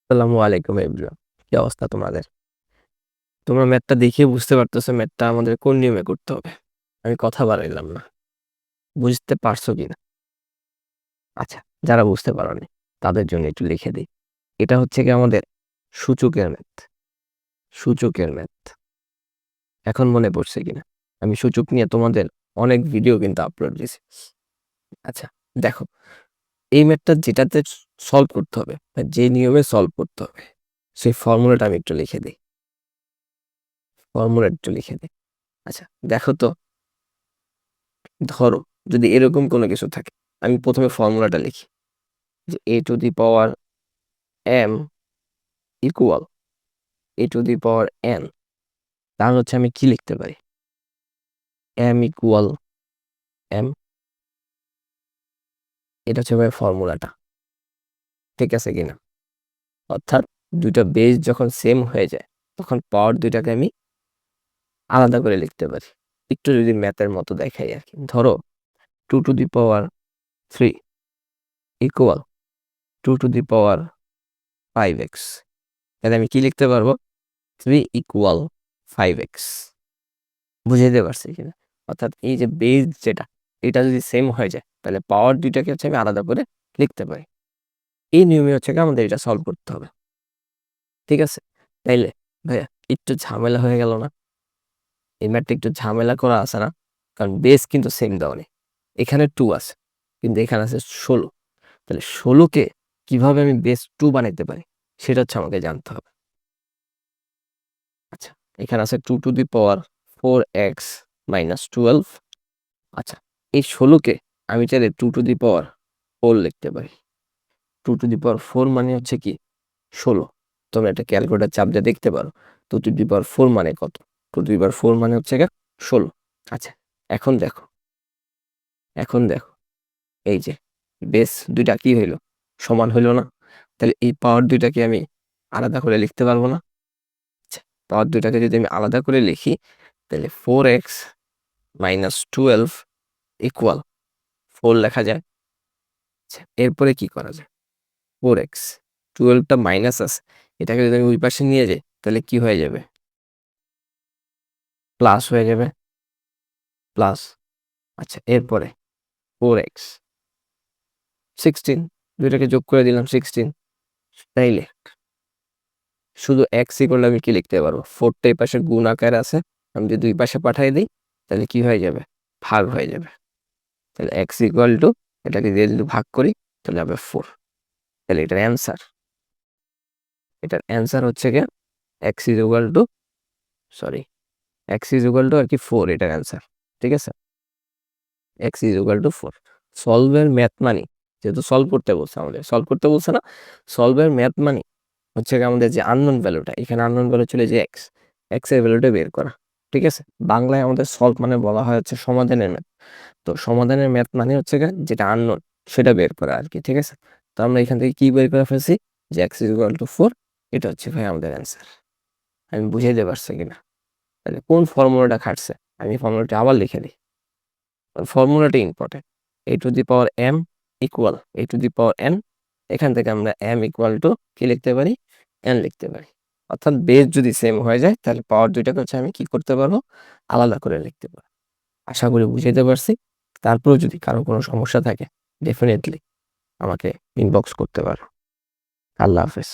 আসসালামু আলাইকুম এভরিওয়ান। কি অবস্থা তোমাদের? তোমরা ম্যাথটা দেখেই বুঝতে পারতেছো ম্যাথটা আমাদের কোন নিয়মে করতে হবে। আমি কথা বাড়াইলাম না। বুঝতে পারছো কিনা? আচ্ছা, যারা বুঝতে পারোনি তাদের জন্য একটু লিখে দেই। এটা হচ্ছে গিয়ে আমাদের সূচকের ম্যাথ। সূচকের ম্যাথ। এখন মনে পড়ছে কিনা? আমি সূচক নিয়ে তোমাদের অনেক ভিডিও কিন্তু আপলোড দিছি। আচ্ছা, দেখো এই ম্যাথটা যেটাতে সলভ করতে হবে বা যে নিয়মে সলভ করতে হবে সেই ফর্মুলাটা আমি একটু লিখে দিই। আচ্ছা, দেখো তো ধরো যদি এরকম কোনো কিছু থাকে, আমি প্রথমে ফর্মুলাটা লিখি যে a to the power m equal a to the power n। তাহলে হচ্ছে আমি কি লিখতে পারি? m ইকুয়াল m, এটা হচ্ছে ভাই ফর্মুলাটা। ঠিক আছে কিনা? অর্থাৎ দুইটা বেস যখন সেম হয়ে যায় তখন পাওয়ার দুইটাকে আমি আলাদা করে লিখতে পারি। একটু যদি ম্যাথের মতো দেখাই আর কি, ধরো 2 to the power 3 equal 2 to the power 5x। তাহলে আমি কি লিখতে পারবো? 3 ইকুয়াল 5x। বুঝাইতে পারছি কিনা? অর্থাৎ এই যে বেস যেটা, এটা যদি সেম হয়ে যায় তাহলে পাওয়ার দুইটাকে হচ্ছে আমি আলাদা করে লিখতে পারি। এই নিয়মে হচ্ছে কি আমাদের এটা সলভ করতে হবে। ঠিক আছে? তাইলে ভাইয়া একটু ঝামেলা হয়ে গেল না? এই ম্যাথটা একটু ঝামেলা করা আছে না? কারণ বেস কিন্তু সেম দেওয়া নেই। এখানে 2 আছে কিন্তু এখানে আছে 16। তাহলে 16কে কিভাবে আমি বেস 2 বানাইতে পারি সেটা হচ্ছে আমাকে জানতে হবে। আচ্ছা, এখানে আছে 2 to the power 4x minus 12। আচ্ছা, এই 16কে আমি চাইলে 2 টু দি পাওয়ার 4 লিখতে পারি। 2 টু দি পাওয়ার 4 মানে হচ্ছে কি 16। তোমরা একটা ক্যালকুলেটর চাপ দিয়ে দেখতে পারো 2 টু দি পাওয়ার 4 মানে কত। 2 টু দি পাওয়ার 4 মানে হচ্ছে 16। আচ্ছা, এখন দেখো এই যে বেস দুইটা কি হইলো, সমান হইলো না? তাহলে এই পাওয়ার দুইটাকে আমি আলাদা করে লিখতে পারবো না? আচ্ছা, পাওয়ার দুইটাকে যদি আমি আলাদা করে লিখি তাহলে 4x মাইনাস 12 ইকুয়াল 4 লেখা যায়। আচ্ছা, এরপরে কি করা যায়? 4x 12টা মাইনাস আছে, এটাকে যদি আমি ওই পাশে নিয়ে যাই তাহলে কি হয়ে যাবে? প্লাস হয়ে যাবে। প্লাস। আচ্ছা, এরপরে 4x 16, দুইটাকে যোগ করে দিলাম 16। তাইলে শুধু x করলে আমি কি লিখতে পারবো? 4টা এই পাশে গুণ আকারে আছে, আমি যদি দুই পাশে পাঠিয়ে দিই তাহলে কি হয়ে যাবে? ভাগ হয়ে যাবে। তাহলে x ইকুয়াল টু এটাকে দিয়ে যদি ভাগ করি তাহলে হবে 4। তাহলে এটার অ্যান্সার হচ্ছে গিয়ে x is equal to sorry x is equal to আর কি 4 এটার অ্যান্সার। ঠিক আছে? x is equal to 4। সলভের ম্যাথ মানি, যেহেতু সলভ করতে বলছে আমাদের, সলভ করতে বলছে না, সলভের ম্যাথ মানি হচ্ছে গিয়ে আমাদের যে আননোন ভ্যালুটা, এখানে আননোন ভ্যালু ছিল যে x এর ভ্যালুটা বের করা। ঠিক আছে? বাংলায় আমাদের সলভ মানে বলা হয় হচ্ছে সমাধানের ম্যাথ। তো সমাধানের ম্যাথ মানে হচ্ছে গিয়ে যেটা আননোন সেটা বের করা আর কি। ঠিক আছে? তো আমরা এখান থেকে কি বের করে ফেলছি যে x ইজ ইকুয়াল টু 4। এটা হচ্ছে ভাই আমাদের অ্যান্সার। আমি বুঝাইতে পারছি কিনা? তাহলে কোন ফর্মুলাটা খাটছে আমি ফর্মুলাটা আবার লিখে দিই। ফর্মুলাটা important. a to the power m equal a to the power n। এখান থেকে আমরা m ইকুয়াল টু কি লিখতে পারি? n লিখতে পারি। অর্থাৎ বেস যদি সেম হয়ে যায় তাহলে পাওয়ার দুইটাকে হচ্ছে আমি কি করতে পারবো? আলাদা করে লিখতে পারবো। আশা করি বুঝাইতে পারছি। তারপরেও যদি কারো কোনো সমস্যা থাকে ডেফিনেটলি আমাকে ইনবক্স করতে পারো। আল্লাহ হাফেজ।